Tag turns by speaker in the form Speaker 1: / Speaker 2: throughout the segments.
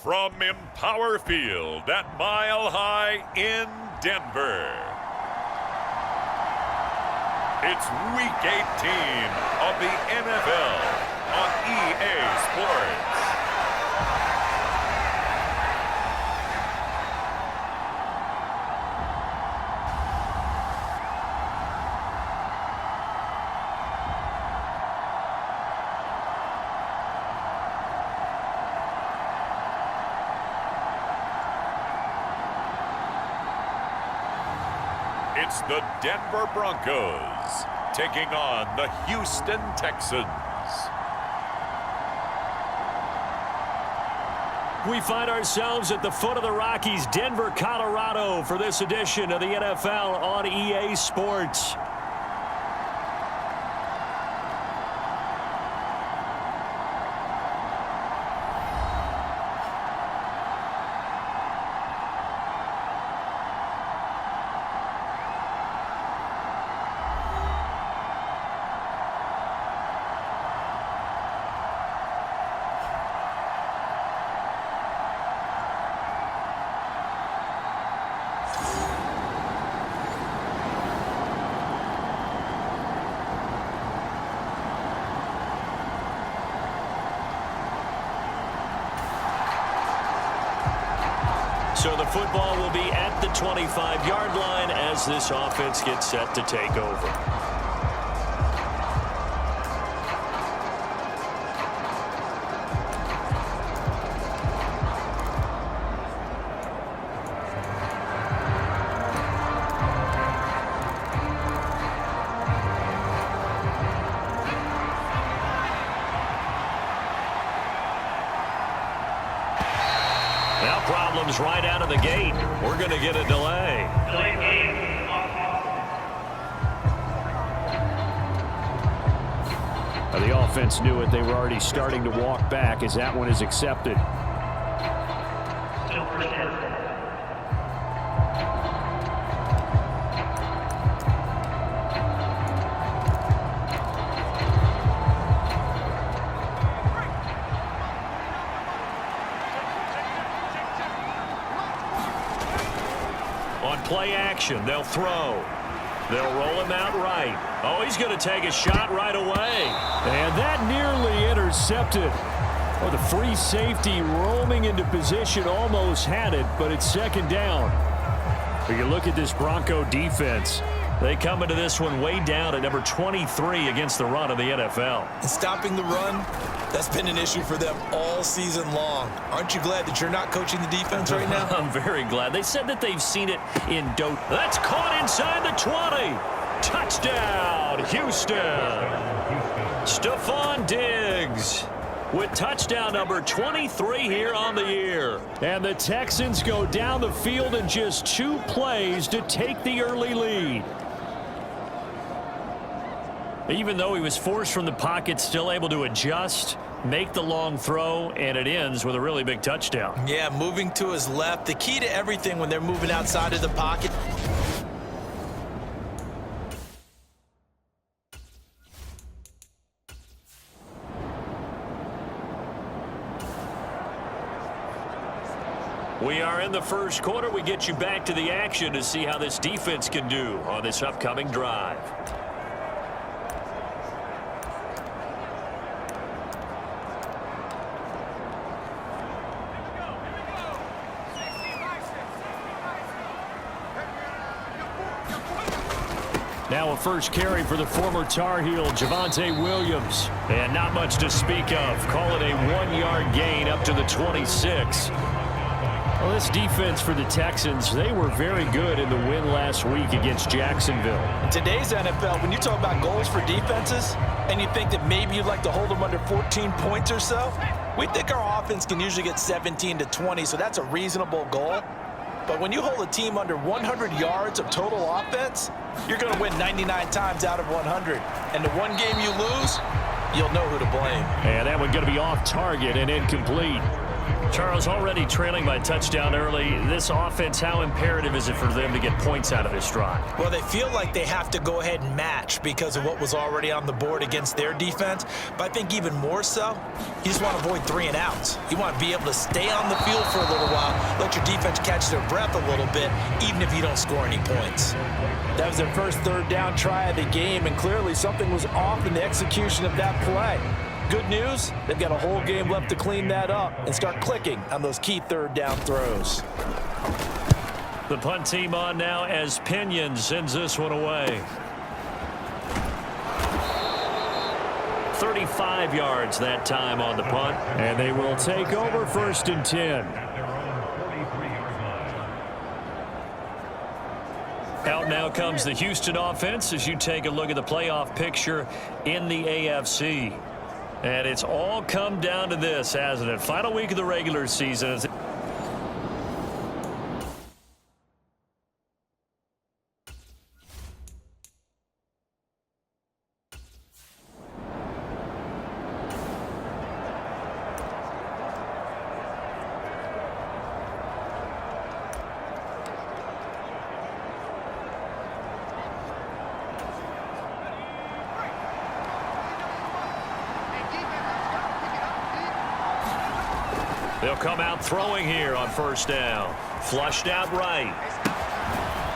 Speaker 1: From Empower Field at Mile High in Denver, it's Week 18 of the NFL on EA Sports. It's the Denver Broncos taking on the Houston Texans.
Speaker 2: We find ourselves at the foot of the Rockies, Denver, Colorado, for this edition of the NFL on EA Sports. So the football will be at the 25-yard line as this offense gets set to take over. Now problems right out of the gate. We're going to get a delay. The offense knew it. They were already starting to walk back as that one is accepted. On play action, they'll throw. They'll roll him out right. Oh, he's going to take a shot right away. And that nearly intercepted. Oh, the free safety roaming into position almost had it, but it's second down. But you look at this Bronco defense. They come into this one way down at number 23 against the run of the NFL.
Speaker 3: And stopping the run, that's been an issue for them all season long. Aren't you glad that you're not coaching the defense right now?
Speaker 2: I'm very glad. They said that they've seen it in dope. That's caught inside the 20. Touchdown, Houston. Stephon Diggs with touchdown number 23 here on the year. And the Texans go down the field in just 2 plays to take the early lead. Even though he was forced from the pocket, still able to adjust, make the long throw, and it ends with a really big touchdown.
Speaker 3: Yeah, moving to his left. The key to everything when they're moving outside of the pocket.
Speaker 2: We are in the first quarter. We get you back to the action to see how this defense can do on this upcoming drive. Now a first carry for the former Tar Heel, Javonte Williams. And not much to speak of. Call it a 1-yard gain up to the 26. Well, this defense for the Texans, they were very good in the win last week against Jacksonville.
Speaker 3: In today's NFL, when you talk about goals for defenses, and you think that maybe you'd like to hold them under 14 points or so, we think our offense can usually get 17 to 20, so that's a reasonable goal. But when you hold a team under 100 yards of total offense, you're going to win 99 times out of 100. And the one game you lose, you'll know who to blame.
Speaker 2: And that one going to be off target and incomplete. Charles, already trailing by touchdown early. This offense, how imperative is it for them to get points out of this drive?
Speaker 3: Well, they feel like they have to go ahead and match because of what was already on the board against their defense. But I think even more so, you just want to avoid 3 and outs. You want to be able to stay on the field for a little while, let your defense catch their breath a little bit, even if you don't score any points. That was their first third down try of the game, and clearly something was off in the execution of that play. Good news, they've got a whole game left to clean that up and start clicking on those key third down throws.
Speaker 2: The punt team on now as Pinion sends this one away. 35 yards that time on the punt.
Speaker 4: And they will take over 1st and 10.
Speaker 2: Out now comes the Houston offense as you take a look at the playoff picture in the AFC. And it's all come down to this, hasn't it? Final week of the regular season. They'll come out throwing here on 1st down. Flushed out right.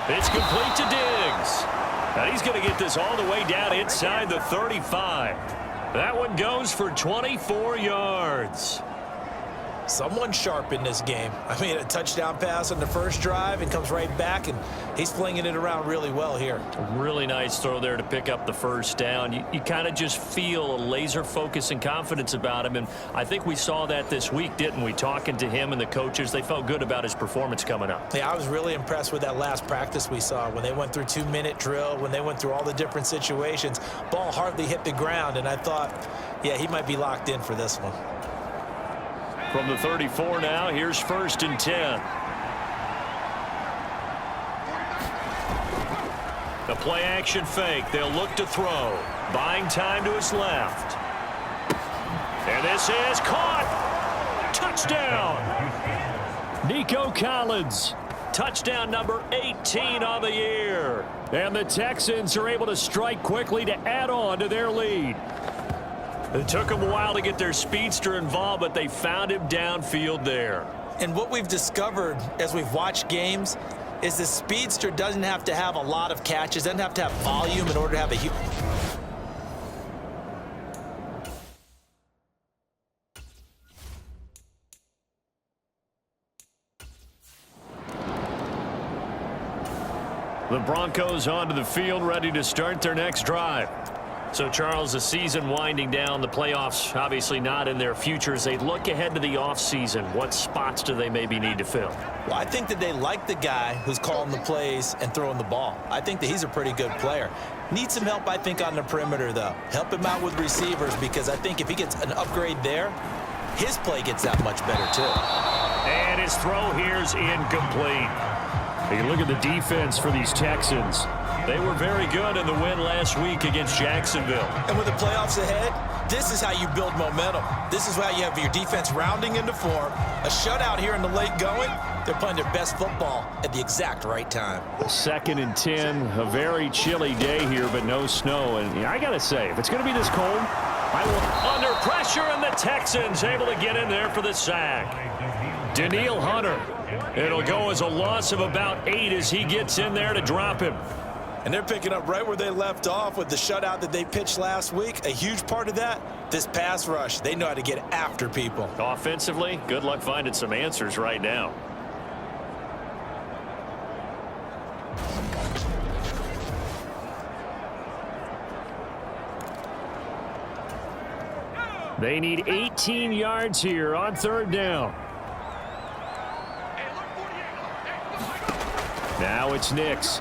Speaker 2: It's complete to Diggs. And he's going to get this all the way down inside the 35. That one goes for 24 yards.
Speaker 3: Someone sharp in this game. I mean, a touchdown pass on the first drive and comes right back, and he's flinging it around really well here.
Speaker 2: A really nice throw there to pick up the 1st down. You kind of just feel a laser focus and confidence about him, and I think we saw that this week, didn't we? Talking to him and the coaches, they felt good about his performance coming up.
Speaker 3: Yeah, I was really impressed with that last practice we saw when they went through 2-minute drill, when they went through all the different situations. Ball hardly hit the ground, and I thought, yeah, he might be locked in for this one.
Speaker 2: From the 34 now, here's 1st and 10. The play action fake. They'll look to throw. Buying time to his left. And this is caught. Touchdown.
Speaker 4: Nico Collins.
Speaker 2: Touchdown number 18 on the year.
Speaker 4: And the Texans are able to strike quickly to add on to their lead.
Speaker 2: It took them a while to get their speedster involved, but they found him downfield there.
Speaker 3: And what we've discovered as we've watched games is the speedster doesn't have to have a lot of catches, doesn't have to have volume in order to have a huge...
Speaker 2: The Broncos onto the field, ready to start their next drive. So, Charles, the season winding down, the playoffs obviously not in their future. As they look ahead to the offseason, what spots do they maybe need to fill?
Speaker 3: Well, I think that they like the guy who's calling the plays and throwing the ball. I think that he's a pretty good player. Needs some help, I think, on the perimeter, though. Help him out with receivers, because I think if he gets an upgrade there, his play gets that much better, too.
Speaker 2: And his throw here's incomplete.
Speaker 4: You look at the defense for these Texans.
Speaker 2: They were very good in the win last week against Jacksonville.
Speaker 3: And with the playoffs ahead, this is how you build momentum. This is how you have your defense rounding into form. A shutout here in the late going. They're playing their best football at the exact right time.
Speaker 4: 2nd and 10, a very chilly day here, but no snow. And I got to say, if it's going to be this cold, I will...
Speaker 2: Under pressure, and the Texans able to get in there for the sack. Danielle Hunter. It'll go as a loss of about 8 as he gets in there to drop him.
Speaker 3: And they're picking up right where they left off with the shutout that they pitched last week. A huge part of that, this pass rush. They know how to get after people.
Speaker 2: Offensively, good luck finding some answers right now.
Speaker 4: They need 18 yards here on 3rd down. Now it's Nix.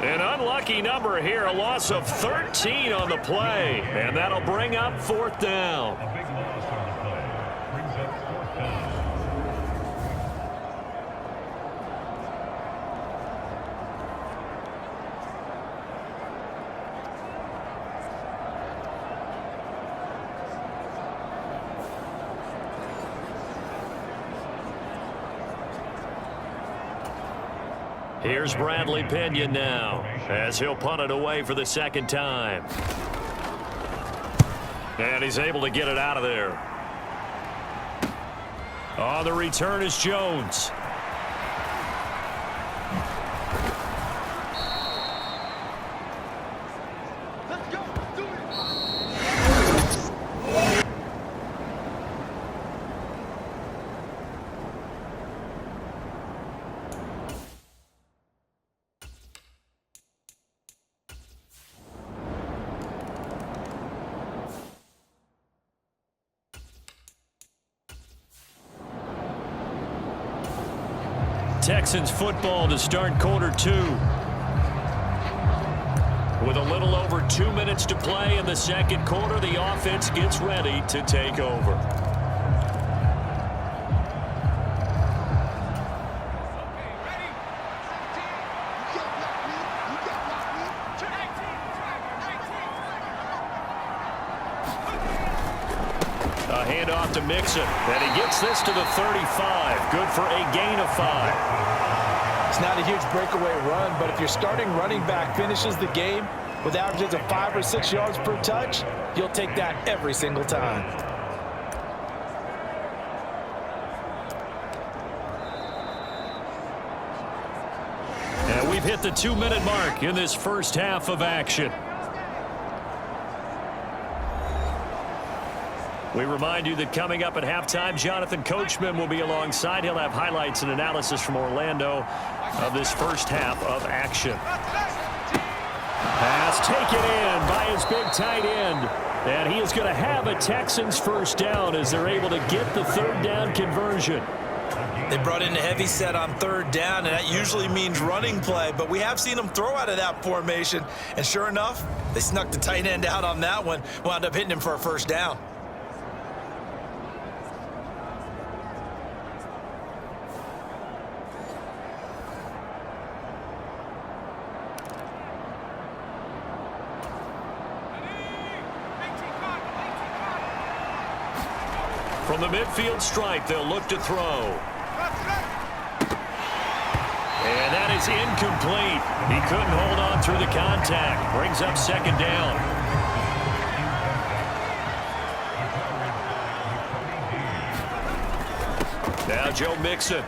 Speaker 2: An unlucky number here, a loss of 13 on the play, and that'll bring up 4th down. Here's Bradley Pinion now as he'll punt it away for the second time. And he's able to get it out of there. On the return is Jones. Texans football to start quarter 2. With a little over 2 minutes to play in the second quarter, the offense gets ready to take over. A handoff to Mixon, and he gets this to the 35. Good for a gain of 5.
Speaker 3: It's not a huge breakaway run, but if your starting running back finishes the game with averages of 5 or 6 yards per touch, you'll take that every single time.
Speaker 2: And we've hit the 2-minute mark in this first half of action. We remind you that coming up at halftime, Jonathan Coachman will be alongside. He'll have highlights and analysis from Orlando of this first half of action.
Speaker 4: Pass taken in by his big tight end. And he is going to have a Texans first down as they're able to get the third down conversion.
Speaker 3: They brought in a heavy set on third down, and that usually means running play, but we have seen them throw out of that formation. And sure enough, they snuck the tight end out on that one, wound up hitting him for a first down.
Speaker 2: From the midfield stripe, they'll look to throw. And that is incomplete. He couldn't hold on through the contact. Brings up second down. Now Joe Mixon.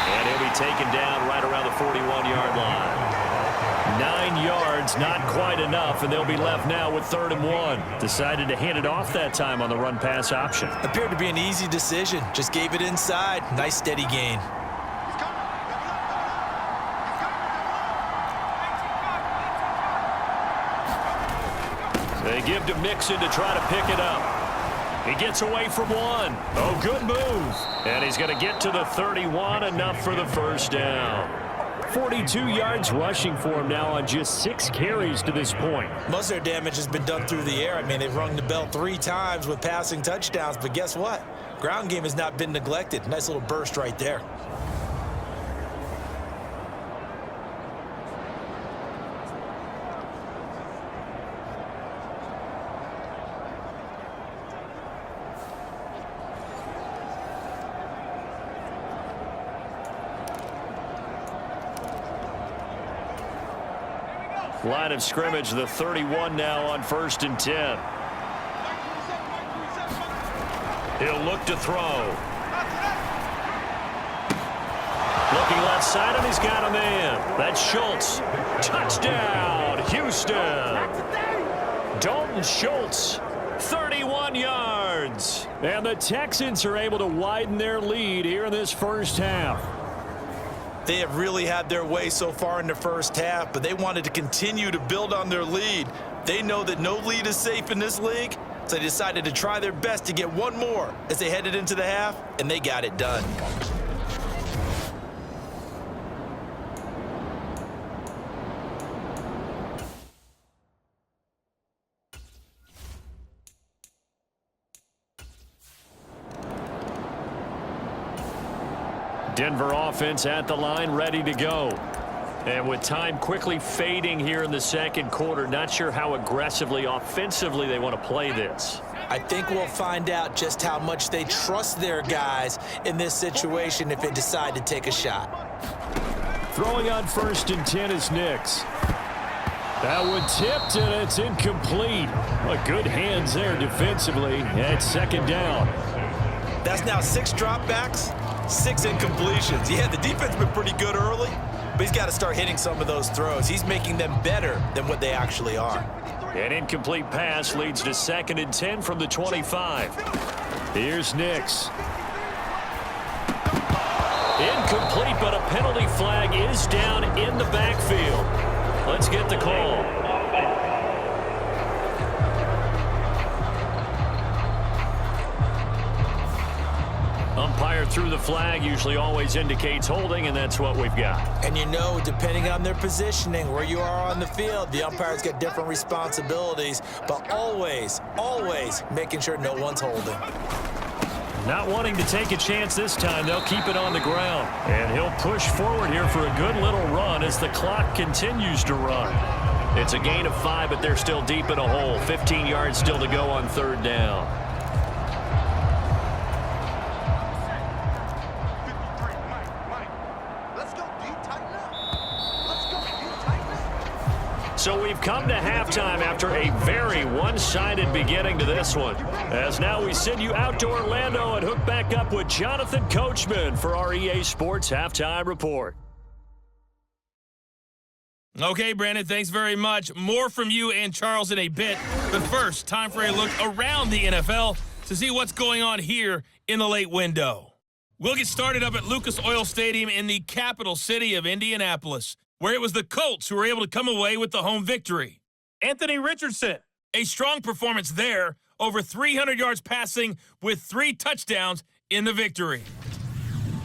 Speaker 2: And he'll be taken down right around the 41-yard line. 9 yards, not quite enough, and they'll be left now with 3rd and 1. Decided to hand it off that time on the run-pass option.
Speaker 3: Appeared to be an easy decision. Just gave it inside. Nice steady gain.
Speaker 2: They give to Mixon to try to pick it up. He gets away from one. Oh, good move. And he's going to get to the 31, enough for the first down.
Speaker 4: 42 yards rushing for him now on just 6 carries to this point.
Speaker 3: Most of their damage has been done through the air. I mean, they've rung the bell 3 times with passing touchdowns, but guess what? Ground game has not been neglected. Nice little burst right there.
Speaker 2: Line of scrimmage, the 31 now on 1st and 10. He'll look to throw. Looking left side, and he's got a man. That's Schultz. Touchdown, Houston. Dalton Schultz, 31 yards.
Speaker 4: And the Texans are able to widen their lead here in this first half.
Speaker 3: They have really had their way so far in the first half, but they wanted to continue to build on their lead. They know that no lead is safe in this league, so they decided to try their best to get one more as they headed into the half, and they got it done.
Speaker 2: Denver offense at the line, ready to go. And with time quickly fading here in the second quarter, not sure how aggressively, offensively they want to play this.
Speaker 3: I think we'll find out just how much they trust their guys in this situation if they decide to take a shot.
Speaker 4: Throwing on 1st and 10 is Nix. That one tipped, and it's incomplete. Well, good hands there defensively at 2nd down.
Speaker 3: That's now 6 dropbacks, 6 incompletions. Yeah, the defense has been pretty good early, but he's got to start hitting some of those throws. He's making them better than what they actually are.
Speaker 2: An incomplete pass leads to 2nd and 10 from the 25.
Speaker 4: Here's Nix.
Speaker 2: Incomplete, but a penalty flag is down in the backfield. Let's get the call. Umpire threw the flag, usually always indicates holding, and that's what we've got.
Speaker 3: And you know, depending on their positioning, where you are on the field, the umpires get different responsibilities, but always, always making sure no one's holding.
Speaker 2: Not wanting to take a chance this time, they'll keep it on the ground. And he'll push forward here for a good little run as the clock continues to run. It's a gain of 5, but they're still deep in a hole. 15 yards still to go on 3rd down. So we've come to halftime after a very one-sided beginning to this one. As now we send you out to Orlando and hook back up with Jonathan Coachman for our EA Sports Halftime Report.
Speaker 5: Okay, Brandon, thanks very much. More from you and Charles in a bit. But first, time for a look around the NFL to see what's going on here in the late window. We'll get started up at Lucas Oil Stadium in the capital city of Indianapolis, where it was the Colts who were able to come away with the home victory. Anthony Richardson, a strong performance there, over 300 yards passing with 3 touchdowns in the victory.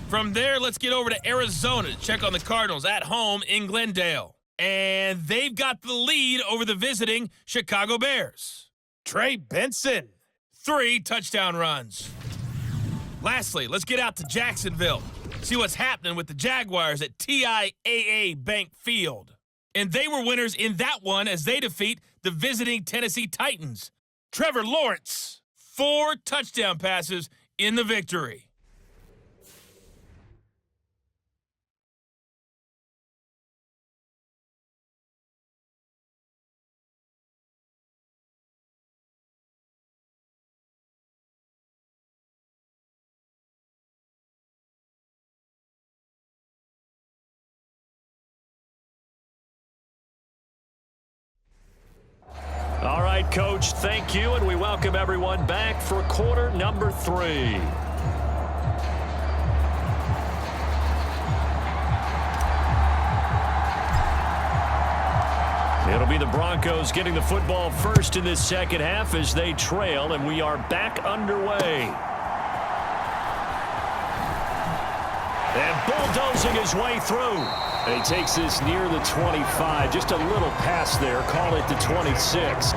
Speaker 5: From there, let's get over to Arizona to check on the Cardinals at home in Glendale. And they've got the lead over the visiting Chicago Bears. Trey Benson, 3 touchdown runs. Lastly, let's get out to Jacksonville. See what's happening with the Jaguars at TIAA Bank Field. And they were winners in that one as they defeat the visiting Tennessee Titans. Trevor Lawrence, 4 touchdown passes in the victory.
Speaker 2: All right, Coach, thank you, and we welcome everyone back for quarter number 3. It'll be the Broncos getting the football first in this second half as they trail, and we are back underway. And bulldozing his way through.
Speaker 4: And he takes this near the 25. Just a little pass there. Call it the 26.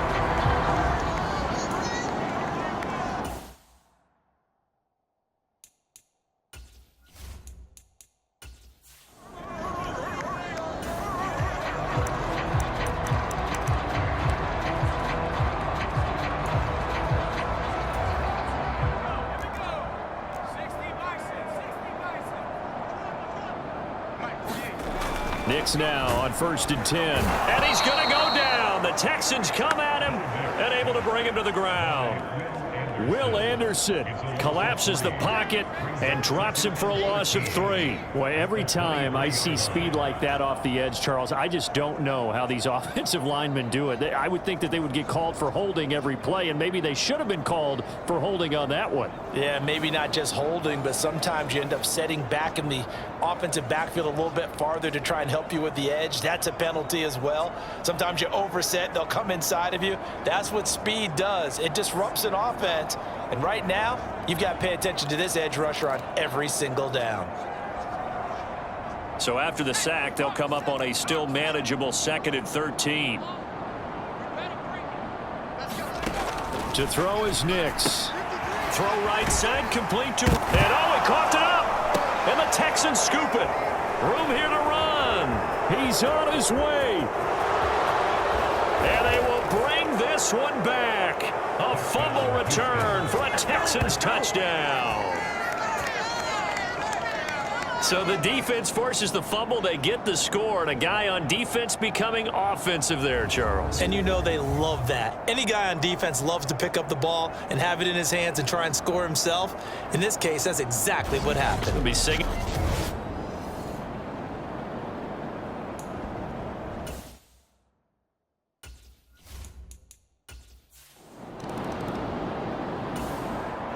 Speaker 4: Nix now on 1st and 10.
Speaker 2: And he's going to go down. The Texans come at him and able to bring him to the ground.
Speaker 4: Will Anderson collapses the pocket and drops him for a loss of 3. Boy, every time I see speed like that off the edge, Charles, I just don't know how these offensive linemen do it. I would think that they would get called for holding every play, and maybe they should have been called for holding on that one.
Speaker 3: Yeah, maybe not just holding, but sometimes you end up setting back in the offensive backfield a little bit farther to try and help you with the edge. That's a penalty as well. Sometimes you overset, they'll come inside of you. That's what speed does. It disrupts an offense. And right now, you've got to pay attention to this edge rusher on every single down.
Speaker 2: So after the sack, they'll come up on a still manageable 2nd and 13.
Speaker 4: To throw is Nix.
Speaker 2: Throw right side, complete to... And he coughed it up! And the Texans scoop it. Room here to run.
Speaker 4: He's on his way.
Speaker 2: And they will bring this this one back. A fumble return for a Texans touchdown. So the defense forces the fumble. They get the score, and a guy on defense becoming offensive there, Charles.
Speaker 3: And you know they love that. Any guy on defense loves to pick up the ball and have it in his hands and try and score himself. In this case, that's exactly what happened.
Speaker 2: He'll be singing.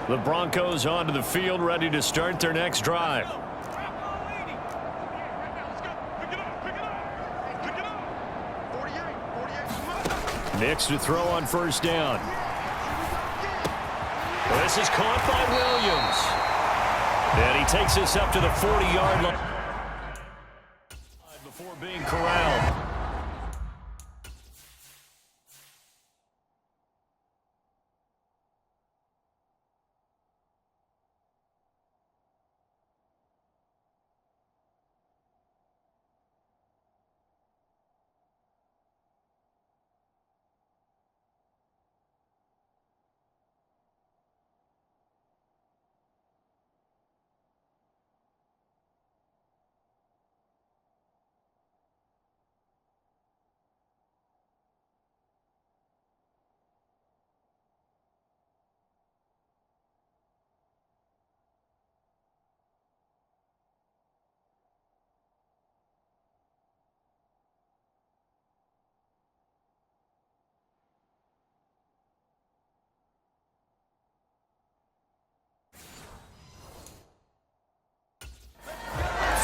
Speaker 2: The Broncos onto the field, ready to start their next drive. Nix to throw on first down. This is caught by Williams. And he takes this up to the 40-yard line before being corralled.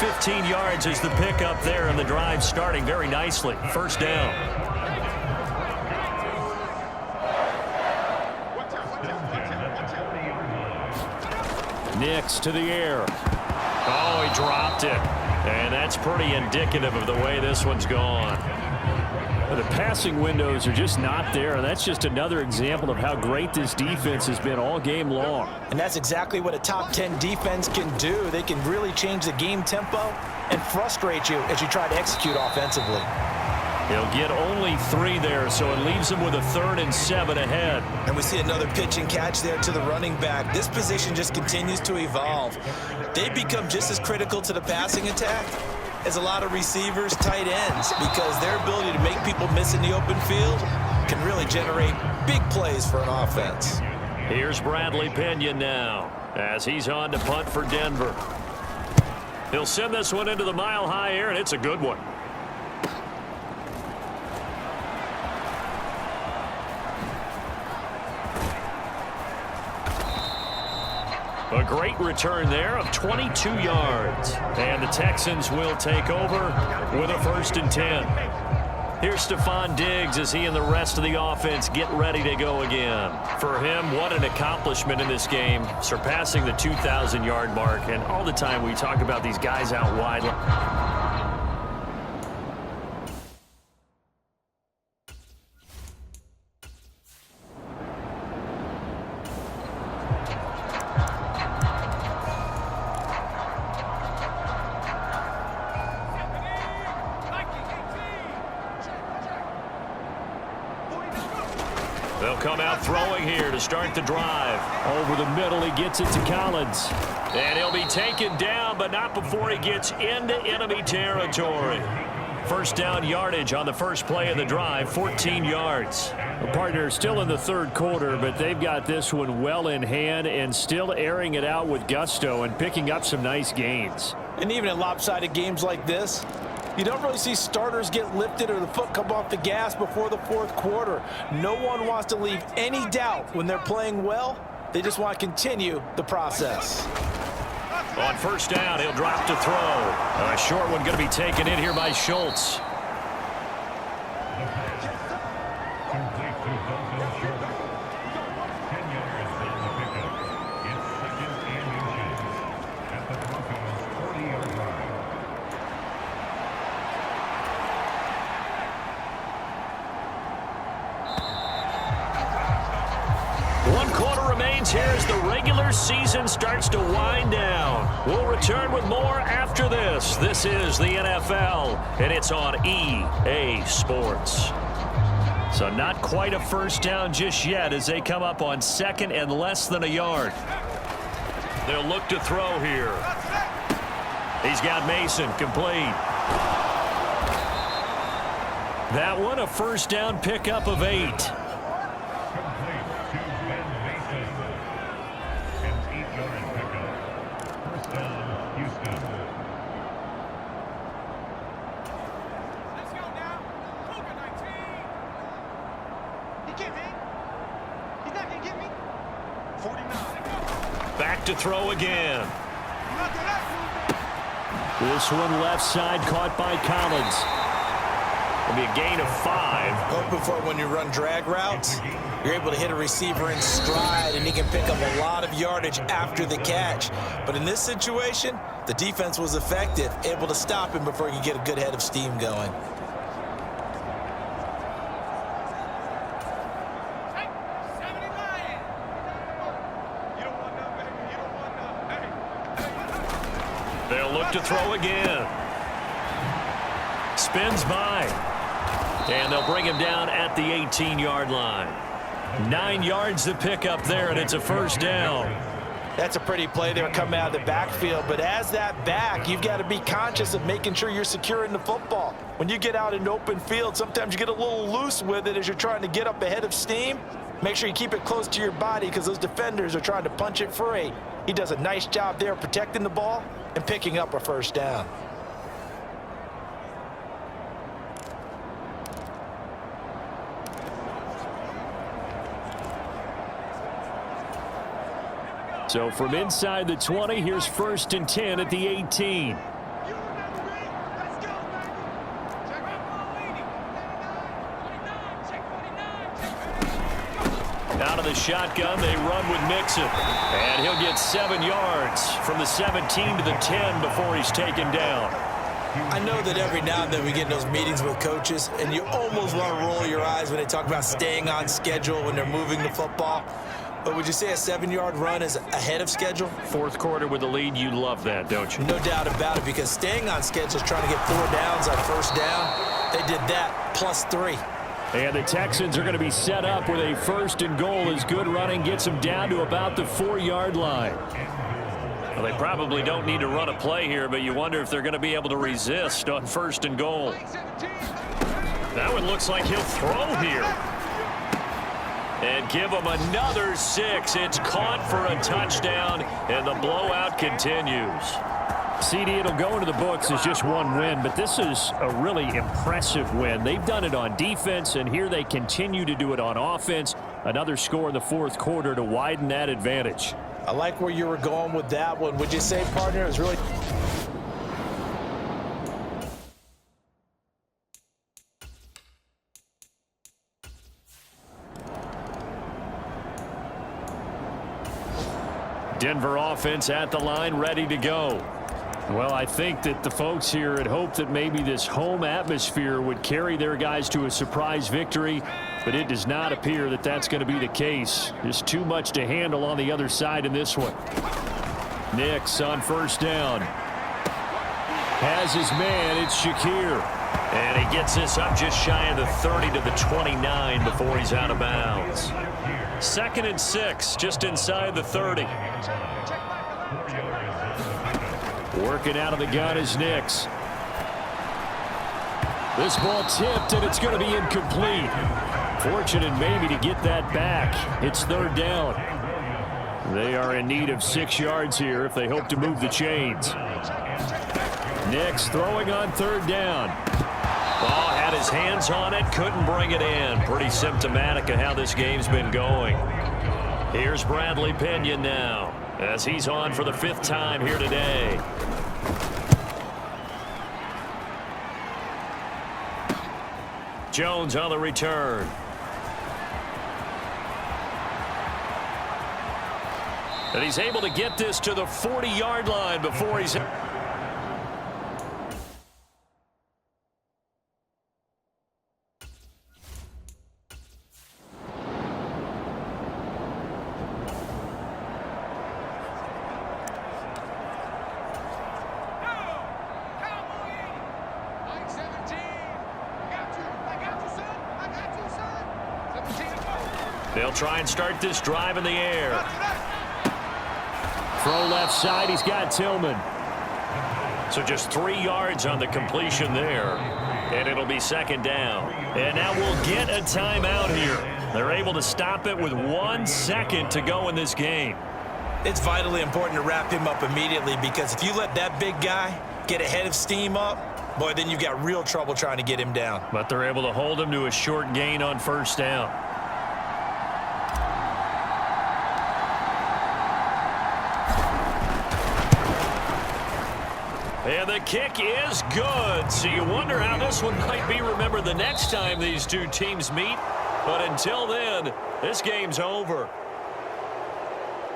Speaker 2: $15 yards is the pickup there, and the drive starting very nicely. First down. Nix to the air. Oh, he dropped it. And that's pretty indicative of the way this one's gone.
Speaker 4: The passing windows are just not there, and that's just another example of how great this defense has been all game long.
Speaker 3: And that's exactly what a top 10 defense can do. They can really change the game tempo and frustrate you as you try to execute offensively.
Speaker 2: He'll get only 3 there, so it leaves him with a 3rd and 7 ahead.
Speaker 3: And we see another pitch and catch there to the running back. This position just continues to evolve. They become just as critical to the passing attack as a lot of receivers, tight ends, because their ability to make people miss in the open field can really generate big plays for an offense.
Speaker 2: Here's Bradley Pinion now as he's on to punt for Denver. He'll send this one into the mile-high air, and it's a good one. A great return there of 22 yards. And the Texans will take over with a 1st and 10. Here's Stephon Diggs as he and the rest of the offense get ready to go again. For him, what an accomplishment in this game, surpassing the 2,000-yard mark. And all the time we talk about these guys out wide. They'll come out throwing here to start the drive.
Speaker 4: Over the middle, he gets it to Collins.
Speaker 2: And he'll be taken down, but not before he gets into enemy territory. First down yardage on the first play of the drive, 14 yards.
Speaker 4: The partner still in the 3rd quarter, but they've got this one well in hand and still airing it out with gusto and picking up some nice gains.
Speaker 3: And even in lopsided games like this, you don't really see starters get lifted or the foot come off the gas before the 4th quarter. No one wants to leave any doubt when they're playing well. They just want to continue the process.
Speaker 2: On first down, he'll drop to throw. A short one going to be taken in here by Schultz. Here as the regular season starts to wind down. We'll return with more after this. This is the NFL, and it's on EA Sports. So not quite a first down just yet as they come up on second and less than a yard. They'll look to throw here. He's got Mason complete. That one a first down pickup of 8. Back to throw again.
Speaker 4: This one left side caught by Collins.
Speaker 2: It'll be a gain of 5.
Speaker 3: Hoping for when you run drag routes, you're able to hit a receiver in stride, and he can pick up a lot of yardage after the catch. But in this situation, the defense was effective, able to stop him before he could get a good head of steam going.
Speaker 2: They'll look to throw again. Spins by. And they'll bring him down at the 18-yard line. 9 yards to pick up there, and it's a first down.
Speaker 3: That's a pretty play there coming out of the backfield. But as that back, you've got to be conscious of making sure you're securing the football. When you get out in open field, sometimes you get a little loose with it as you're trying to get up ahead of steam. Make sure you keep it close to your body because those defenders are trying to punch it free. He does a nice job there protecting the ball and picking up a first down.
Speaker 4: So from inside the 20, here's 1st and 10 at the 18.
Speaker 2: Out of the shotgun, they run with Mixon. And he'll get 7 yards from the 17 to the 10 before he's taken down.
Speaker 3: I know that every now and then we get in those meetings with coaches, and you almost want to roll your eyes when they talk about staying on schedule when they're moving the football. But would you say a 7-yard run is ahead of schedule?
Speaker 2: Fourth quarter with the lead, you love that, don't you?
Speaker 3: No doubt about it, because staying on schedule is trying to get 4 downs on first down. They did that plus 3.
Speaker 4: And the Texans are going to be set up with a 1st and goal as good running gets them down to about the 4-yard line.
Speaker 2: Well, they probably don't need to run a play here, but you wonder if they're going to be able to resist on 1st and goal. That one looks like he'll throw here. And give him another 6. It's caught for a touchdown, and the blowout continues.
Speaker 4: CD, it'll go into the books as just one win, but this is a really impressive win. They've done it on defense, and here they continue to do it on offense. Another score in the 4th quarter to widen that advantage.
Speaker 3: I like where you were going with that one. Would you say, partner, it was really...
Speaker 4: Denver offense at the line, ready to go. Well, I think that the folks here had hoped that maybe this home atmosphere would carry their guys to a surprise victory, but it does not appear that that's going to be the case. There's too much to handle on the other side in this one. Nix on 1st down. Has his man, it's Shakir.
Speaker 2: And he gets this up just shy of the 30 to the 29 before he's out of bounds. 2nd and 6, just inside the 30.
Speaker 4: Working out of the gun is Nix. This ball tipped, and it's going to be incomplete. Fortunate maybe to get that back. It's 3rd down. They are in need of 6 yards here if they hope to move the chains. Nix throwing on 3rd down.
Speaker 2: Ball had his hands on it, couldn't bring it in. Pretty symptomatic of how this game's been going. Here's Bradley Pinion now, as he's on for the 5th time here today. Jones on the return. And he's able to get this to the 40-yard line before he's... They'll try and start this drive in the air.
Speaker 4: Throw left side, he's got Tillman.
Speaker 2: So just 3 yards on the completion there. And it'll be second down. And now we'll get a timeout here. They're able to stop it with 1 second to go in this game.
Speaker 3: It's vitally important to wrap him up immediately, because if you let that big guy get ahead of steam up, boy, then you've got real trouble trying to get him down.
Speaker 2: But they're able to hold him to a short gain on first down. And the kick is good. So you wonder how this one might be remembered the next time these two teams meet. But until then, this game's over.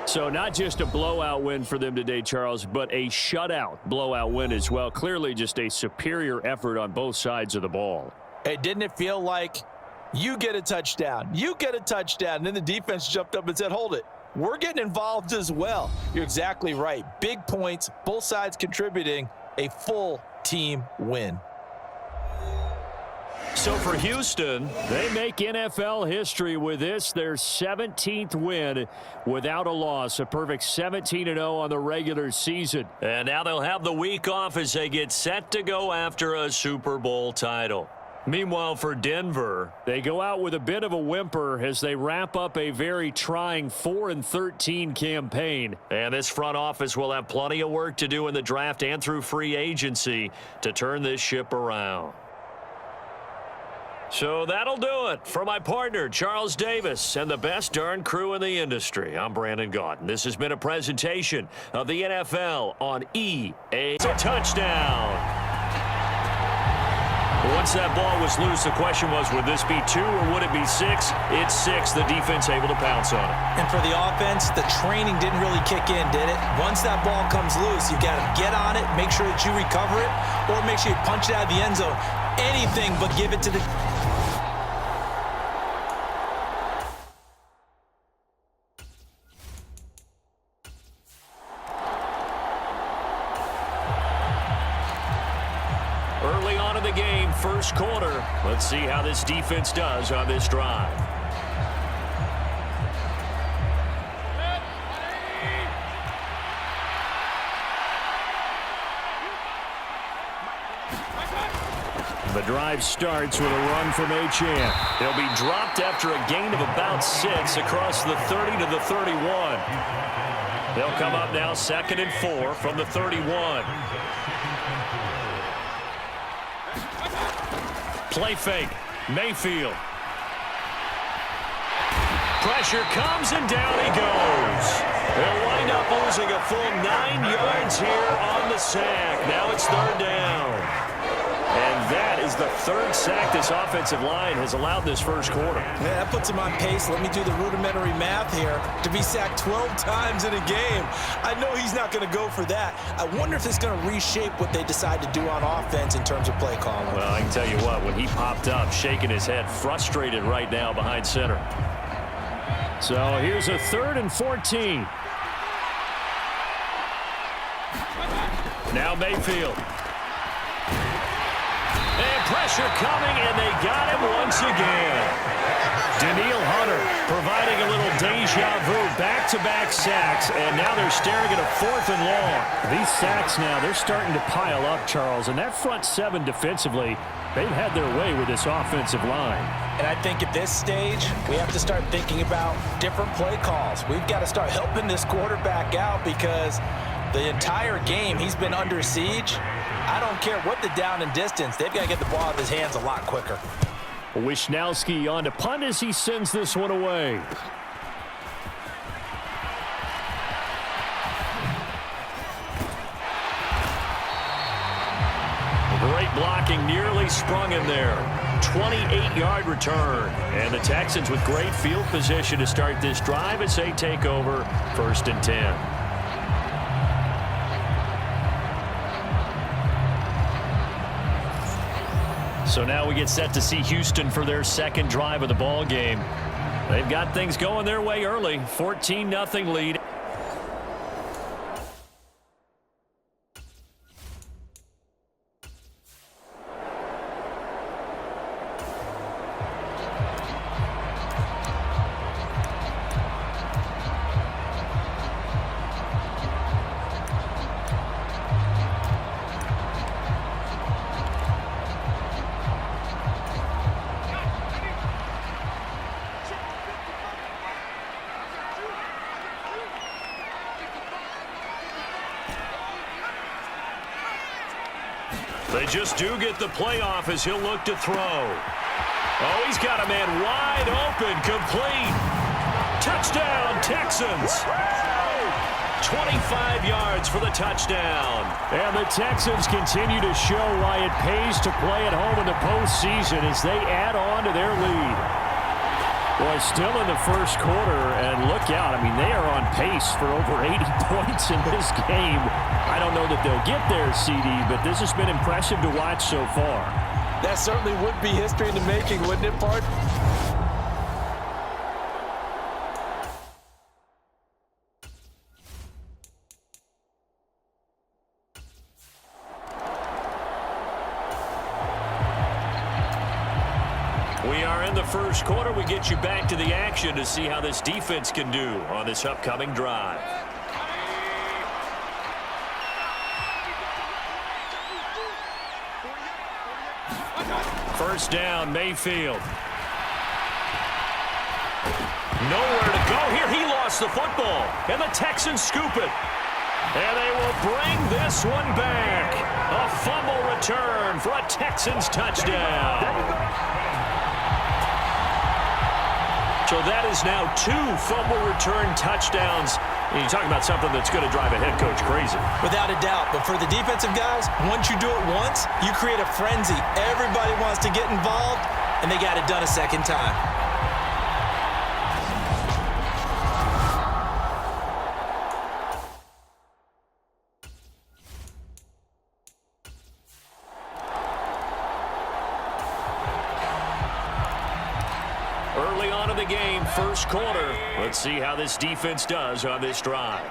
Speaker 4: So not just a blowout win for them today, Charles, but a shutout blowout win as well. Clearly just a superior effort on both sides of the ball.
Speaker 3: Hey, didn't it feel like you get a touchdown, and then the defense jumped up and said, hold it. We're getting involved as well. You're exactly right. Big points, both sides contributing, a full team win.
Speaker 2: So for Houston,
Speaker 4: They make NFL history with this, their 17th win without a loss. A perfect 17-0 on the regular season.
Speaker 2: and now they'll have the week off as they get set to go after a Super Bowl title. Meanwhile, for Denver,
Speaker 4: They go out with a bit of a whimper as they wrap up a very trying 4-13 campaign.
Speaker 2: and this front office will have plenty of work to do in the draft and through free agency to turn this ship around. So that'll do it for my partner, Charles Davis, and the best darn crew in the industry. I'm Brandon Gaudin. This has been a presentation of the NFL on EA. It's a touchdown. Once that ball was loose, the question was, would this be 2 or would it be 6? It's 6. The defense able to pounce on it.
Speaker 3: And for the offense, the training didn't really kick in, did it? Once that ball comes loose, you got to get on it, make sure that you recover it, or make sure you punch it out of the end zone. Anything but give it to the...
Speaker 2: Early on in the game, first quarter. Let's see how this defense does on this drive.
Speaker 4: The drive starts with a run from Achane.
Speaker 2: They'll be dropped after a gain of about 6 across the 30 to the 31. They'll come up now 2nd and 4 from the 31. Play fake. Mayfield. Pressure comes and down he goes. They'll wind up losing a full 9 yards here on the sack. Now it's 3rd down. And that is the 3rd sack this offensive line has allowed this first quarter.
Speaker 3: Yeah, that puts him on pace. Let me do the rudimentary math here. To be sacked 12 times in a game, I know he's not going to go for that. I wonder if it's going to reshape what they decide to do on offense in terms of play calling.
Speaker 2: Well, I can tell you what, when he popped up, shaking his head, frustrated right now behind center.
Speaker 4: So here's a 3rd and 14.
Speaker 2: Now Mayfield. And pressure coming, and they got him once again.
Speaker 4: Danielle Hunter providing a little deja vu, back-to-back sacks, and now they're staring at a 4th and long. These sacks now, they're starting to pile up, Charles, and that front 7 defensively, they've had their way with this offensive line.
Speaker 3: And I think at this stage, we have to start thinking about different play calls. We've got to start helping this quarterback out because the entire game he's been under siege. I don't care what the down and distance. They've got to get the ball out of his hands a lot quicker.
Speaker 4: Wishnowski on to punt as he sends this one away.
Speaker 2: Great blocking, nearly sprung him there. 28-yard return. And the Texans with great field position to start this drive as they take over 1st and 10. So now we get set to see Houston for their 2nd drive of the ball game. They've got things going their way early. 14-0 lead. They just do get the playoff as he'll look to throw. Oh, he's got a man wide open, complete. Touchdown, Texans. 25 yards for the touchdown.
Speaker 4: And the Texans continue to show why it pays to play at home in the postseason as they add on to their lead. Well, still in the first quarter, and look out. I mean, they are on pace for over 80 points in this game. I don't know that they'll get there, CD, but this has been impressive to watch so far.
Speaker 3: That certainly would be history in the making, wouldn't it, Bart?
Speaker 2: We are in the first quarter. We get you back to the action to see how this defense can do on this upcoming drive. First down, Mayfield. Nowhere to go here. He lost the football, and the Texans scoop it. And they will bring this one back. A fumble return for a Texans touchdown. So that is now 2 fumble return touchdowns. And you're talking about something that's going to drive a head coach crazy.
Speaker 3: Without a doubt. But for the defensive guys, once you do it once, you create a frenzy. Everybody wants to get involved, and they got it done a second time.
Speaker 2: Early on in the game, first quarter. Let's see how this defense does on this drive.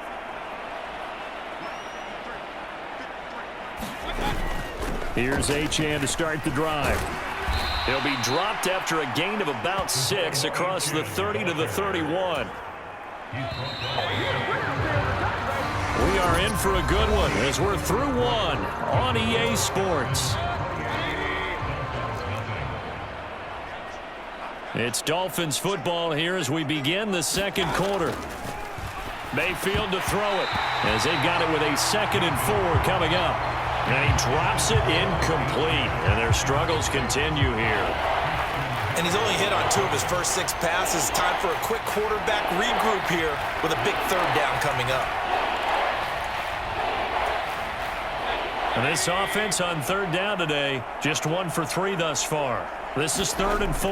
Speaker 4: Here's Achane to start the drive.
Speaker 2: He'll be dropped after a gain of about 6 across the 30 to the 31. We are in for a good one as we're through one on EA Sports. It's Dolphins football here as we begin the second quarter. Mayfield to throw it as they've got it with a 2nd and 4 coming up. And he drops it incomplete, and their struggles continue here.
Speaker 3: And he's only hit on 2 of his first 6 passes. Time for a quick quarterback regroup here with a big 3rd down coming up.
Speaker 2: And this offense on 3rd down today, just 1 for 3 thus far. This is 3rd and 4.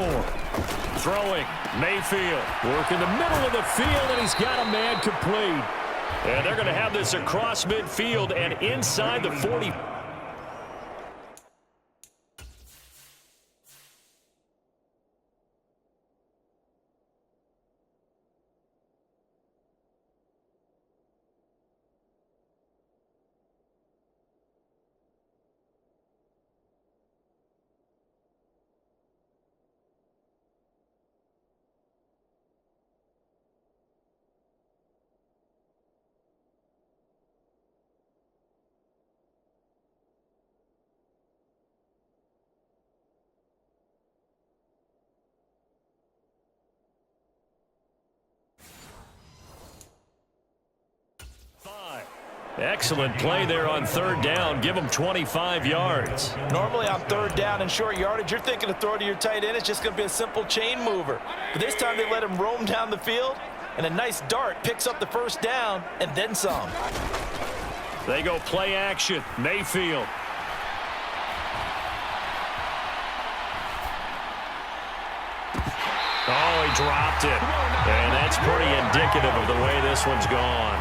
Speaker 2: Throwing, Mayfield.
Speaker 4: Work in the middle of the field, and he's got a man complete.
Speaker 2: And they're going to have this across midfield and inside the 40. Excellent play there on 3rd down. Give them 25 yards.
Speaker 3: Normally on 3rd down and short yardage, you're thinking to throw to your tight end. It's just going to be a simple chain mover. But this time they let him roam down the field, and a nice dart picks up the 1st down and then some.
Speaker 2: They go play action. Mayfield. Oh, he dropped it. And that's pretty indicative of the way this one's gone.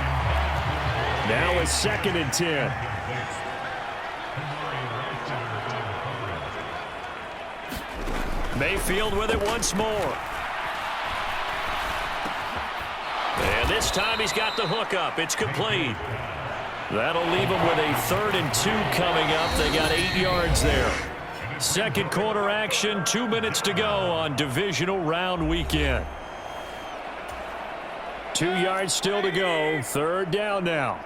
Speaker 4: Now it's 2nd and 10.
Speaker 2: Mayfield with it once more. And this time he's got the hook up. It's complete. That'll leave him with a 3rd and 2 coming up. They got 8 yards there. Second quarter action, 2 minutes to go on divisional round weekend.
Speaker 4: 2 yards still to go. 3rd down now.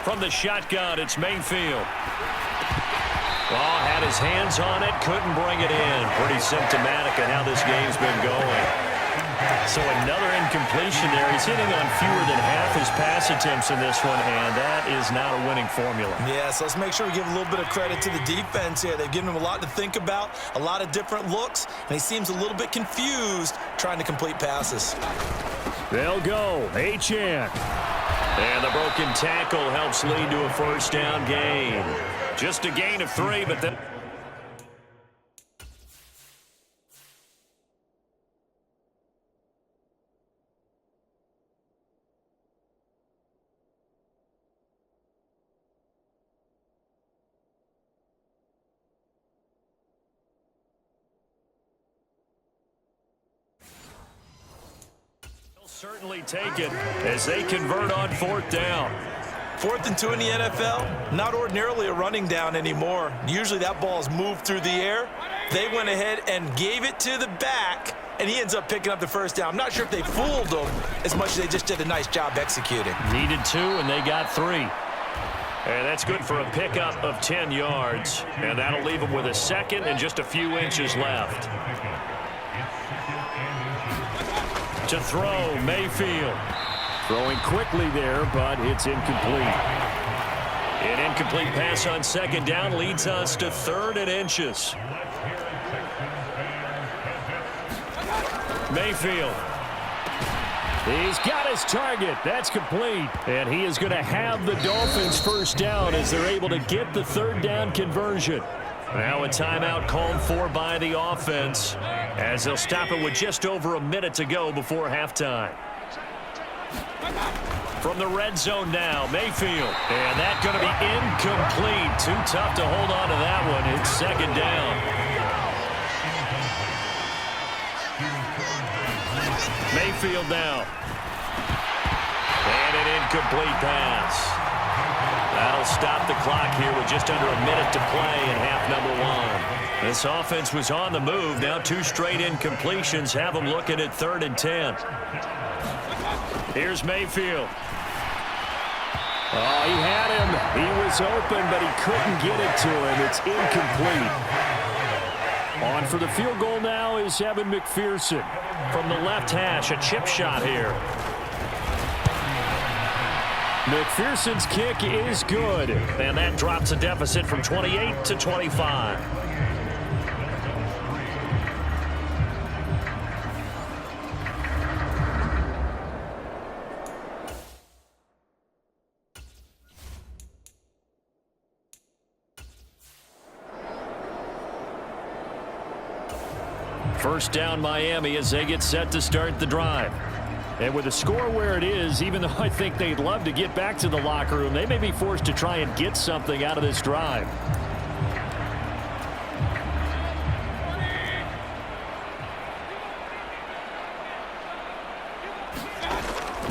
Speaker 2: From the shotgun, it's Mayfield. Oh, had his hands on it, couldn't bring it in. Pretty symptomatic of how this game's been going. So another incompletion there. He's hitting on fewer than half his pass attempts in this one, and that is not a winning formula.
Speaker 3: Yeah, so let's make sure we give a little bit of credit to the defense here. They've given him a lot to think about, a lot of different looks, and he seems a little bit confused trying to complete passes.
Speaker 2: They'll go. Achane. And the broken tackle helps lead to a first down gain. Just a gain of 3, but then... certainly take it as they convert on 4th down.
Speaker 3: 4th and 2 in the NFL, not ordinarily a running down anymore. Usually that ball is moved through the air. They went ahead and gave it to the back, and he ends up picking up the first down. I'm not sure if they fooled him as much as they just did a nice job executing.
Speaker 2: Needed 2, and they got 3. And that's good for a pickup of 10 yards, and that'll leave them with a second and just a few inches left. To throw, Mayfield.
Speaker 4: Throwing quickly there, but it's incomplete.
Speaker 2: An incomplete pass on 2nd down leads us to 3rd and inches. Mayfield.
Speaker 4: He's got his target. That's complete. And he is going to have the Dolphins first down as they're able to get the 3rd down conversion.
Speaker 2: Now a timeout called for by the offense as they'll stop it with just over a minute to go before halftime. From the red zone now, Mayfield. And that's going to be incomplete. Too tough to hold on to that one. It's 2nd down. Mayfield now. And an incomplete pass. That'll stop the clock here with just under a minute to play in half number 1. This offense was on the move. Now 2 straight incompletions have them looking at 3rd and 10. Here's Mayfield.
Speaker 4: Oh, he had him. He was open, but he couldn't get it to him. It's incomplete. On for the field goal now is Evan McPherson.
Speaker 2: From the left hash, a chip shot here.
Speaker 4: McPherson's kick is good.
Speaker 2: And that drops a deficit from 28 to 25. First down Miami as they get set to start the drive.
Speaker 4: And with the score where it is, even though I think they'd love to get back to the locker room, they may be forced to try and get something out of this drive.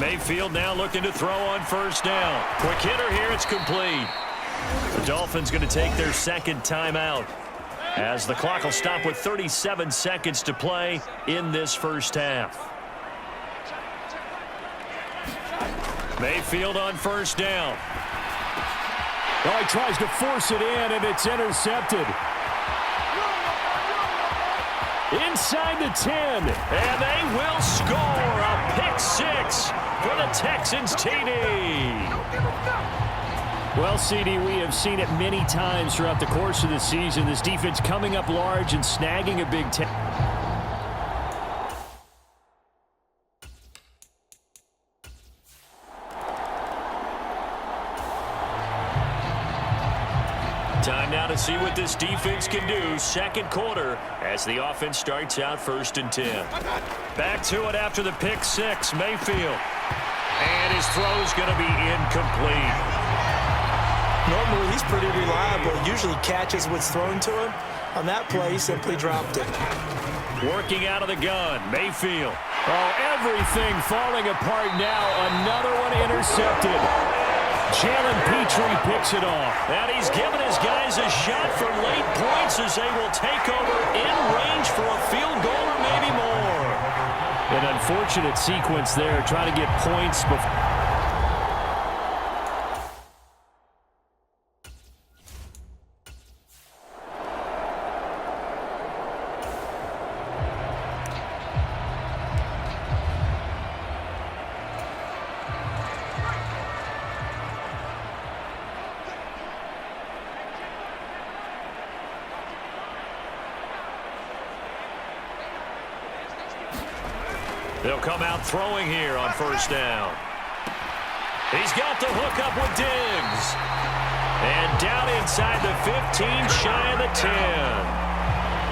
Speaker 2: Mayfield now looking to throw on first down. Quick hitter here, it's complete. The Dolphins going to take their 2nd timeout as the clock will stop with 37 seconds to play in this first half. Mayfield on first down.
Speaker 4: Oh, he tries to force it in, and it's intercepted. Inside the 10.
Speaker 2: And they will score a pick 6 for the Texans TD.
Speaker 4: Well, CD, we have seen it many times throughout the course of the season. This defense coming up large and snagging a big 10.
Speaker 2: Time now to see what this defense can do. 2nd quarter as the offense starts out 1st and 10. Back to it after the pick 6, Mayfield. And his throw is going to be incomplete.
Speaker 3: Normally he's pretty reliable. Usually catches what's thrown to him. On that play, he simply dropped it.
Speaker 2: Working out of the gun, Mayfield.
Speaker 4: Oh, everything falling apart now. Another one intercepted. Jalen Petrie picks it off.
Speaker 2: And he's given his guys a shot for late points as they will take over in range for a field goal or maybe more.
Speaker 4: An unfortunate sequence there, trying to get points before.
Speaker 2: They'll come out throwing here on first down. He's got the hook up with Diggs. And down inside the 15, shy of the 10.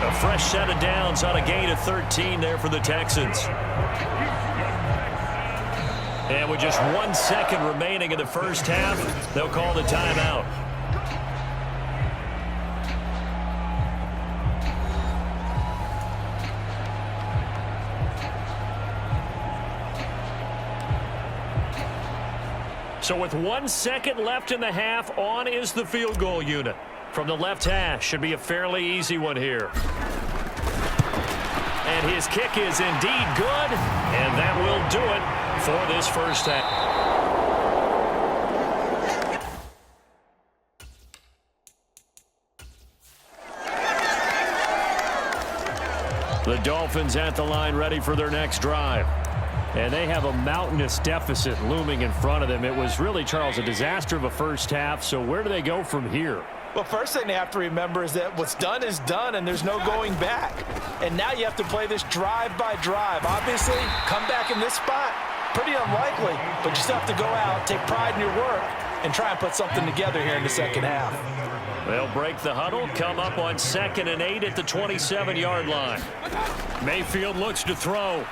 Speaker 2: A fresh set of downs on a gain of 13 there for the Texans. And with just 1 second remaining in the first half, they'll call the timeout. So with 1 second left in the half, on is the field goal unit. From the left hash, should be a fairly easy one here. And his kick is indeed good, and that will do it for this first half. The Dolphins at the line ready for their next drive.
Speaker 4: And they have a mountainous deficit looming in front of them. It was really, Charles, a disaster of a first half. So where do they go from here?
Speaker 3: Well, first thing they have to remember is that what's done is done, and there's no going back. And now you have to play this drive by drive. Obviously, come back in this spot, pretty unlikely. But you still have to go out, take pride in your work, and try and put something together here in the second half.
Speaker 2: They'll break the huddle, come up on 2nd and 8 at the 27-yard line. Mayfield looks to throw.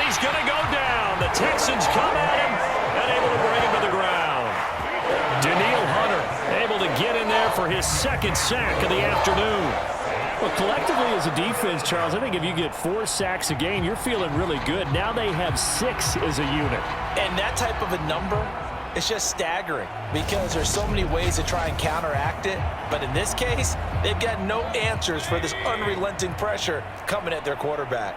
Speaker 2: He's going to go down. The Texans come at him and able to bring him to the ground. Danielle Hunter able to get in there for his 2nd sack of the afternoon.
Speaker 4: Well, collectively as a defense, Charles, I think if you get 4 sacks a game, you're feeling really good. Now they have 6 as a unit.
Speaker 3: And that type of a number, it's just staggering because there's so many ways to try and counteract it. But in this case, they've got no answers for this unrelenting pressure coming at their quarterback.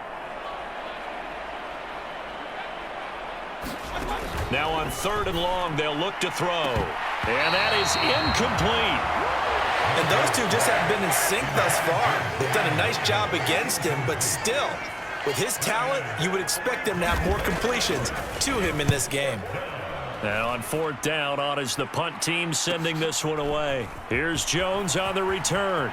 Speaker 2: Now on 3rd and long, they'll look to throw. And that is incomplete.
Speaker 3: And those two just haven't been in sync thus far. They've done a nice job against him, but still, with his talent, you would expect him to have more completions to him in this game.
Speaker 2: Now on 4th down, on is the punt team sending this one away. Here's Jones on the return.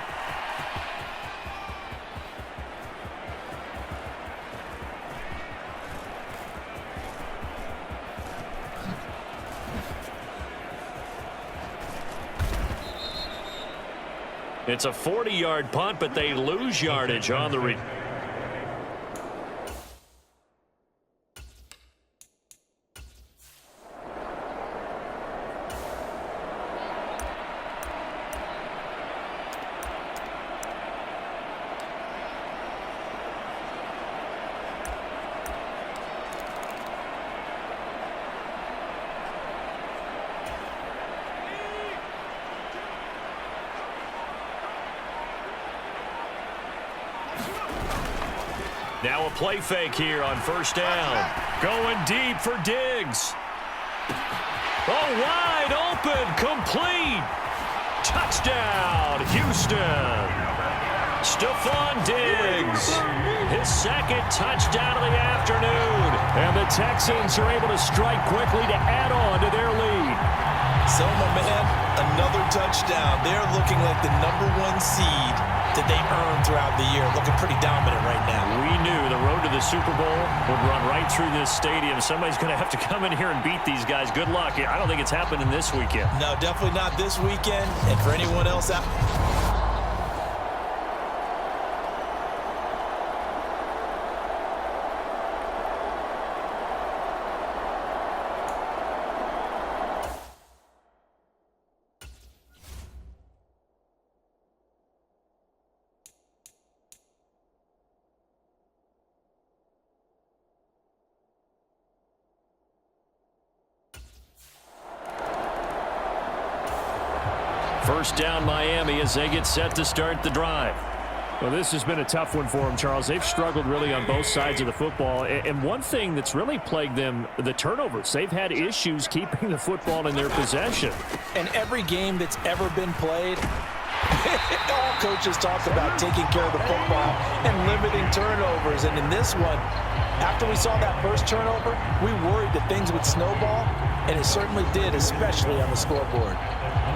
Speaker 2: It's a 40-yard punt, but they lose yardage on the return. Now a play fake here on 1st down. Going deep for Diggs. Oh, wide open, complete. Touchdown, Houston. Stephon Diggs, his 2nd touchdown of the afternoon.
Speaker 4: And the Texans are able to strike quickly to add on to their lead.
Speaker 3: So, my man, another touchdown. They're looking like the #1 seed that they earned throughout the year. Looking pretty dominant right now.
Speaker 2: We knew the road to the Super Bowl would run right through this stadium. Somebody's going to have to come in here and beat these guys. Good luck. I don't think it's happening this weekend.
Speaker 3: No, definitely not this weekend. And for anyone else out...
Speaker 2: First down, Miami, as they get set to start the drive.
Speaker 4: Well, this has been a tough one for them, Charles. They've struggled really on both sides of the football. And one thing that's really plagued them, the turnovers. They've had issues keeping the football in their possession.
Speaker 3: And every game that's ever been played, all coaches talk about taking care of the football and limiting turnovers. And in this one, after we saw that first turnover, we worried that things would snowball, and it certainly did, especially on the scoreboard.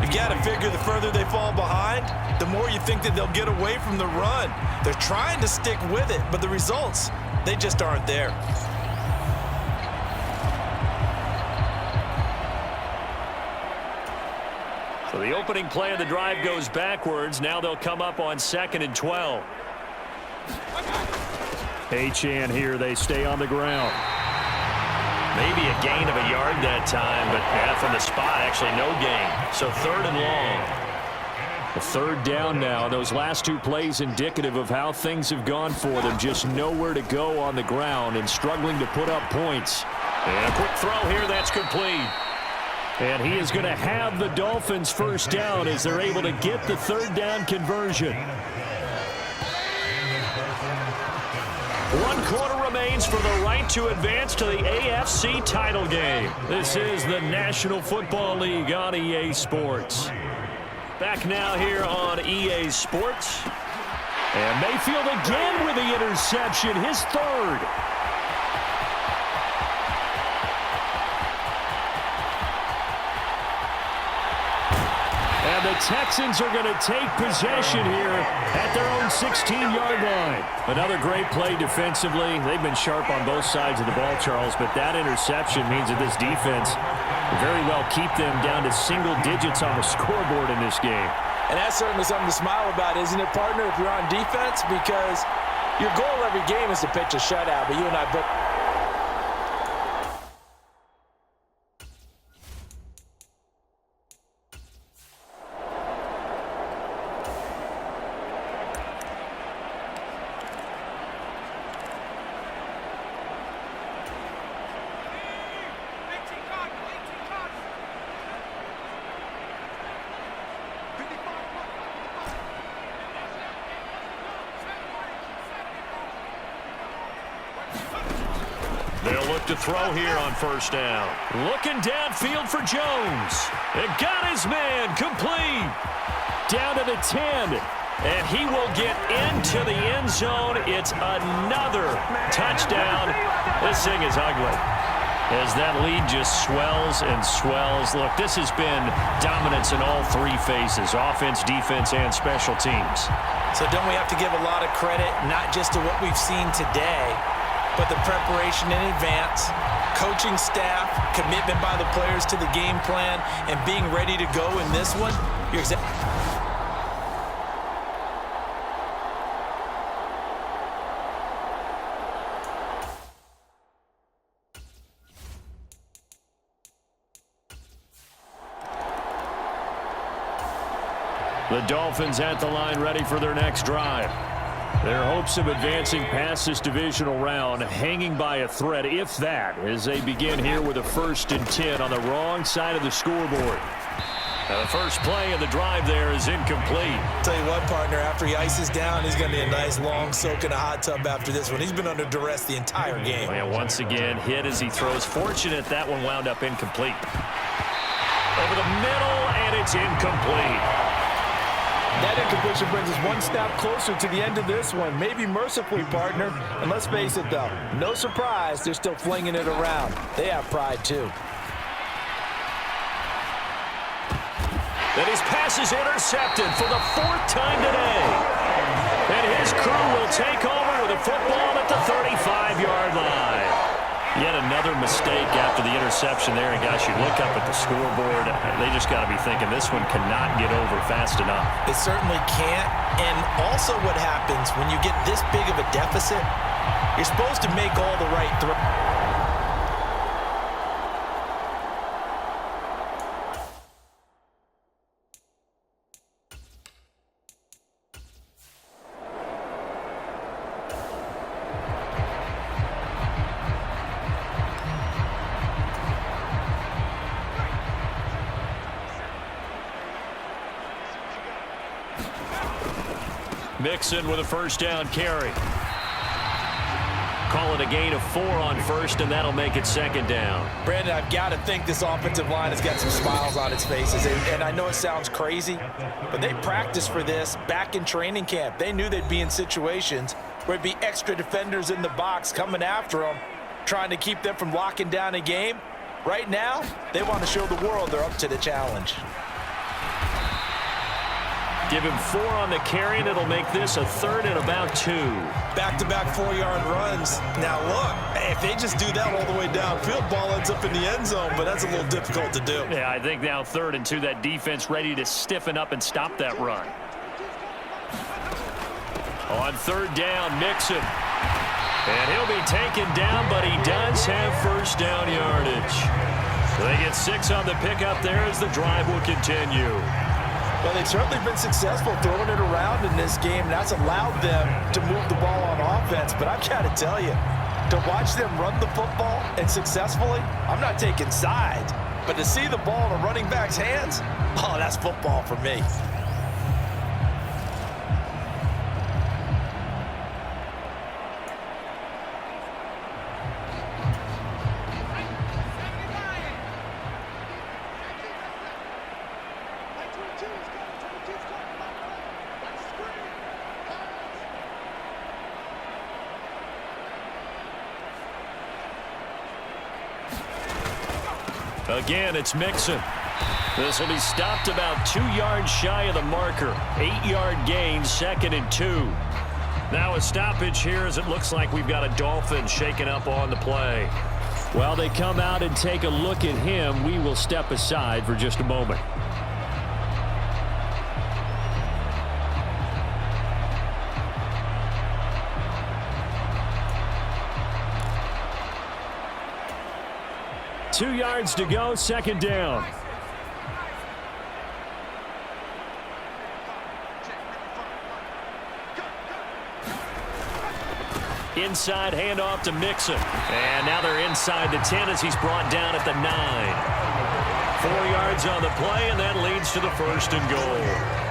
Speaker 3: You got to figure the further they fall behind, the more you think that they'll get away from the run. They're trying to stick with it, but the results, they just aren't there.
Speaker 4: So the opening play of the drive goes backwards. Now they'll come up on 2nd and 12. Achane here. They stay on the ground.
Speaker 2: Maybe a gain of a yard that time, but from the spot, actually no gain. So 3rd and long.
Speaker 4: A 3rd down now. Those last 2 plays indicative of how things have gone for them. Just nowhere to go on the ground and struggling to put up points.
Speaker 2: And a quick throw here. That's complete.
Speaker 4: And he is going to have the Dolphins first down as they're able to get the 3rd down conversion.
Speaker 2: 1 quarter remains for the right to advance to the AFC title game.
Speaker 4: This is the National Football League on EA Sports.
Speaker 2: Back now here on EA Sports.
Speaker 4: And Mayfield again with the interception, his 3rd. And the Texans are going to take possession here at their own 16-yard line. Another great play defensively. They've been sharp on both sides of the ball, Charles, but that interception means that this defense will very well keep them down to single digits on the scoreboard in this game.
Speaker 3: And that's certainly something to smile about, isn't it, partner, if you're on defense? Because your goal every game is to pitch a shutout, but you and I both...
Speaker 2: They'll look to throw here on 1st down.
Speaker 4: Looking downfield for Jones. It got his man complete. Down to the 10. And he will get into the end zone. It's another touchdown. This thing is ugly. As that lead just swells and swells. Look, this has been dominance in all 3 phases. Offense, defense, and special teams.
Speaker 3: So don't we have to give a lot of credit, not just to what we've seen today, but the preparation in advance, coaching staff, commitment by the players to the game plan, and being ready to go in this one? You're exactly...
Speaker 4: The Dolphins at the line ready for their next drive. Their hopes of advancing past this divisional round hanging by a thread, if that, as they begin here with a 1st and 10 on the wrong side of the scoreboard.
Speaker 2: The first play of the drive there is incomplete.
Speaker 3: Tell you what, partner, after he ices down, he's going to need a nice long soak in a hot tub after this one. He's been under duress the entire game.
Speaker 2: And once again, hit as he throws. Fortunate that one wound up incomplete. Over the middle, and it's incomplete.
Speaker 3: That incompletion brings us 1 step closer to the end of this one. Maybe mercifully, partner. And let's face it, though, no surprise, they're still flinging it around. They have pride, too.
Speaker 2: And his pass is intercepted for the 4th time today. And his crew will take over with the football at the 35-yard line. Yet another mistake after the interception there. And, gosh, you look up at the scoreboard, they just got to be thinking this one cannot get over fast enough.
Speaker 3: It certainly can't. And also what happens when you get this big of a deficit, you're supposed to make all the right throws.
Speaker 4: Mixon with a 1st down carry. Call it a gain of 4 on 1st, and that'll make it 2nd down.
Speaker 3: Brandon, I've got to think this offensive line has got some smiles on its faces. And I know it sounds crazy, but they practiced for this back in training camp. They knew they'd be in situations where it'd be extra defenders in the box coming after them, trying to keep them from locking down a game. Right now, they want to show the world they're up to the challenge.
Speaker 2: Give him 4 on the carry, and it'll make this a 3rd and about 2.
Speaker 3: Back-to-back 4-yard runs. Now, look, if they just do that all the way downfield, ball ends up in the end zone, but that's a little difficult to do.
Speaker 4: Yeah, I think now 3rd and 2, that defense ready to stiffen up and stop that run. On 3rd down, Mixon. And he'll be taken down, but he does have first down yardage. So they get 6 on the pickup there as the drive will continue.
Speaker 3: Well, they've certainly been successful throwing it around in this game. That's allowed them to move the ball on offense. But I've got to tell you, to watch them run the football and successfully, I'm not taking sides. But to see the ball in a running back's hands, oh, that's football for me.
Speaker 2: Again, it's Mixon. This will be stopped about 2 yards shy of the marker. 8-yard gain, 2nd and 2. Now a stoppage here as it looks like we've got a Dolphin shaking up on the play.
Speaker 4: While they come out and take a look at him, we will step aside for just a moment. Two yards to go, 2nd down. Inside handoff to Mixon. And now they're inside the 10 as he's brought down at the 9.
Speaker 2: 4 yards on the play, and that leads to the 1st and goal.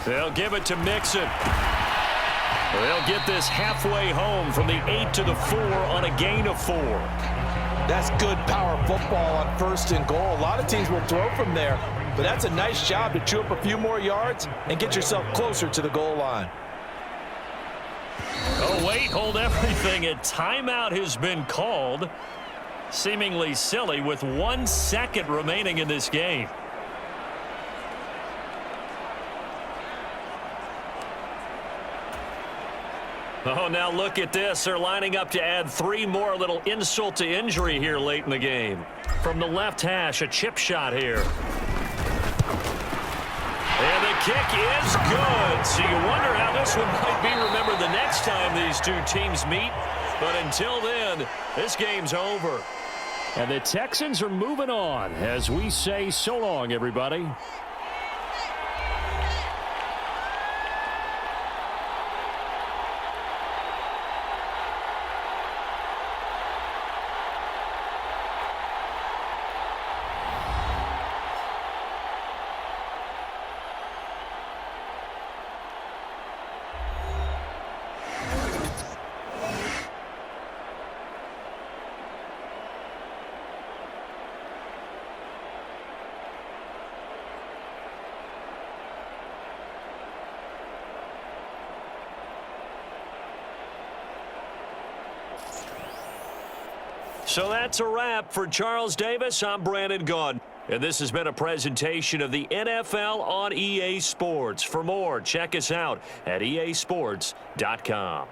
Speaker 2: They'll give it to Mixon. They'll get this halfway home from the 8 to the 4 on a gain of 4.
Speaker 3: That's good power football on 1st and goal. A lot of teams will throw from there, but that's a nice job to chew up a few more yards and get yourself closer to the goal line.
Speaker 2: Oh, wait, hold everything. A timeout has been called. Seemingly silly with 1 second remaining in this game. Oh, now look at this. They're lining up to add 3 more. A little insult to injury here late in the game. From the left hash, a chip shot here. And the kick is good. So you wonder how this one might be remembered the next time these two teams meet. But until then, this game's over.
Speaker 4: And the Texans are moving on as we say so long, everybody.
Speaker 2: So that's a wrap for Charles Davis. I'm Brandon Gaudin. And this has been a presentation of the NFL on EA Sports. For more, check us out at easports.com.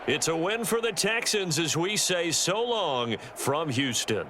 Speaker 2: It's a win for the Texans as we say so long from Houston.